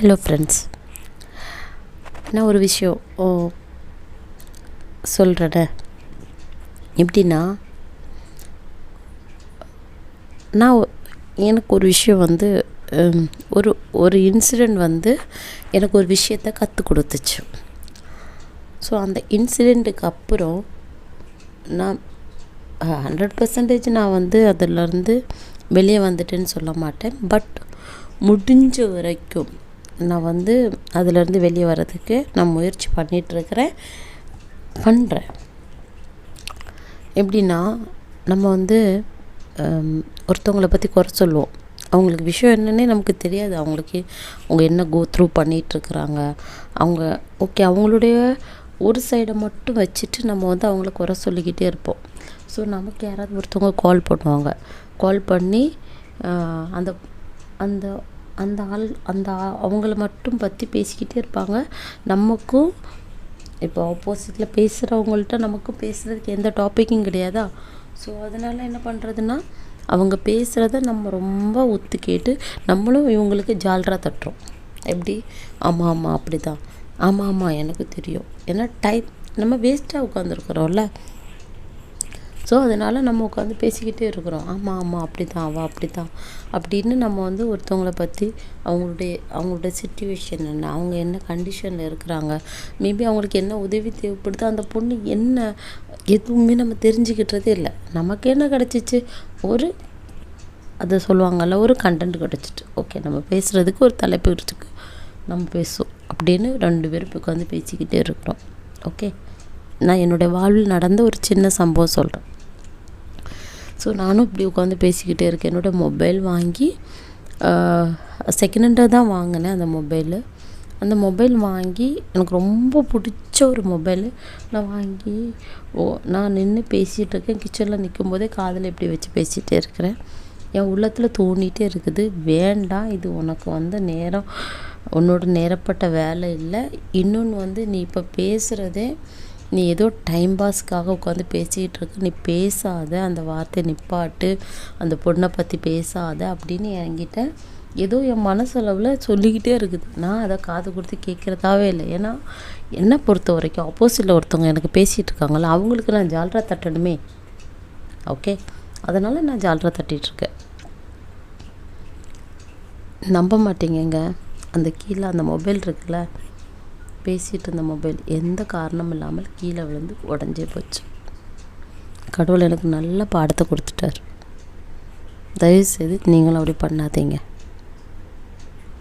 Hello friends, நான் ஒரு விஷயம் சொல்கிறேன். எப்படின்னா, எனக்கு ஒரு விஷயம் ஒரு ஒரு இன்சிடெண்ட் எனக்கு ஒரு விஷயத்தை கற்றுக் கொடுத்துச்சு. ஸோ அந்த இன்சிடெண்ட்டுக்கு அப்புறம் நான் 100% நான் அதிலேருந்து வெளியே வந்துட்டேன்னு சொல்ல மாட்டேன். பட் முடிஞ்ச வரைக்கும் நான் அதிலேருந்து வெளியே வர்றதுக்கு நான் முயற்சி பண்ணுறேன். எப்படின்னா, நம்ம ஒருத்தவங்களை பற்றி குறை சொல்லுவோம். அவங்களுக்கு விஷயம் என்னன்னே நமக்கு தெரியாது. அவங்க என்ன கோ த்ரூ பண்ணிகிட்ருக்குறாங்க, அவங்களுடைய ஒரு சைடை மட்டும் வச்சுட்டு நம்ம அவங்கள குறை சொல்லிக்கிட்டே இருப்போம். ஸோ நமக்கு யாராவது ஒருத்தவங்க கால் பண்ணி அந்த அந்த அந்த அவங்கள மட்டும் பற்றி பேசிக்கிட்டே இருப்பாங்க. நமக்கும் இப்போ ஆப்போசிட்டில் பேசுகிறவங்கள்ட்ட நமக்கும் பேசுகிறதுக்கு எந்த டாப்பிக்கும் கிடையாதா. ஸோ அதனால் என்ன பண்ணுறதுன்னா, அவங்க பேசுகிறத நம்ம ரொம்ப ஒத்து கேட்டு நம்மளும் இவங்களுக்கு ஜால்ரா தட்டுறோம். எப்படி? ஆமாம் அப்படி தான், ஆமாம் எனக்கு தெரியும். ஏன்னா நம்ம வேஸ்ட்டாக உட்காந்துருக்குறோம்ல. ஸோ அதனால் நம்ம உட்காந்து பேசிக்கிட்டே இருக்கிறோம். ஆமாம் அப்படி தான், அவள் அப்படி தான் அப்படின்னு நம்ம ஒருத்தவங்கள பற்றி அவங்களுடைய சிச்சுவேஷன் என்ன, அவங்க என்ன கண்டிஷனில் இருக்கிறாங்க, மேபி அவங்களுக்கு என்ன உதவி தேவைப்படுது, அந்த பொண்ணு என்ன, எதுவுமே நம்ம தெரிஞ்சுக்கிட்டதே இல்லை. நமக்கு என்ன கிடச்சிச்சு, அதை சொல்லுவாங்கள்ல, ஒரு கண்டென்ட் கிடச்சிட்டு, ஓகே நம்ம பேசுகிறதுக்கு ஒரு தலைப்பு இருக்குது, நம்ம பேசுவோம் அப்படின்னு 2 பேரும் உட்காந்து பேசிக்கிட்டே இருக்கிறோம். ஓகே, நான் என்னுடைய வாழ்வில் நடந்த ஒரு சின்ன சம்பவம் சொல்கிறேன். ஸோ நானும் இப்படி உட்காந்து பேசிக்கிட்டே இருக்கேன். என்னோடய மொபைல் வாங்கி செகண்ட் ஹேண்டாக தான் வாங்கினேன். அந்த மொபைல் வாங்கி எனக்கு ரொம்ப பிடிச்ச ஒரு மொபைலு. நான் நின்று பேசிகிட்டு இருக்கேன். கிச்சனில் நிற்கும்போதே காதில் இப்படி வச்சு பேசிகிட்டே இருக்கிறேன். என் உள்ளத்தில் தோணிகிட்டே இருக்குது, வேண்டாம், இது உனக்கு நேரம், உன்னோட நேரப்பட்ட வேலை இல்லை. இன்னொன்று நீ இப்போ பேசுகிறதே நீ ஏதோ டைம் பாஸ்க்காக உட்காந்து பேசிகிட்டு இருக்க, நீ பேசாத, அந்த வார்த்தை நிப்பாட்டு, அந்த பொண்ணை பற்றி பேசாத அப்படின்னு என்கிட்ட ஏதோ என் மனசளவில் சொல்லிக்கிட்டே இருக்குது. நான் அதை காது கொடுத்து கேட்குறதாவே இல்லை. ஏன்னா என்னை பொறுத்த வரைக்கும் ஆப்போசிட்டில் ஒருத்தவங்க எனக்கு பேசிகிட்டு இருக்காங்களா, அவங்களுக்கு நான் ஜால்ரா தட்டணுமே. ஓகே, அதனால் நான் ஜால்ரா தட்டிகிட்ருக்கேன். நம்ப மாட்டீங்கங்க, அந்த கீழே அந்த மொபைல் இருக்குல்ல, பேசிகிட்டு இருந்த மொபைல் எந்த காரணமும் இல்லாமல் கீழே விழுந்து உடஞ்சே போச்சு. கடவுள் எனக்கு நல்ல பாடத்தை கொடுத்துட்டார். தயவுசெய்து நீங்களும் அப்படி பண்ணாதீங்க.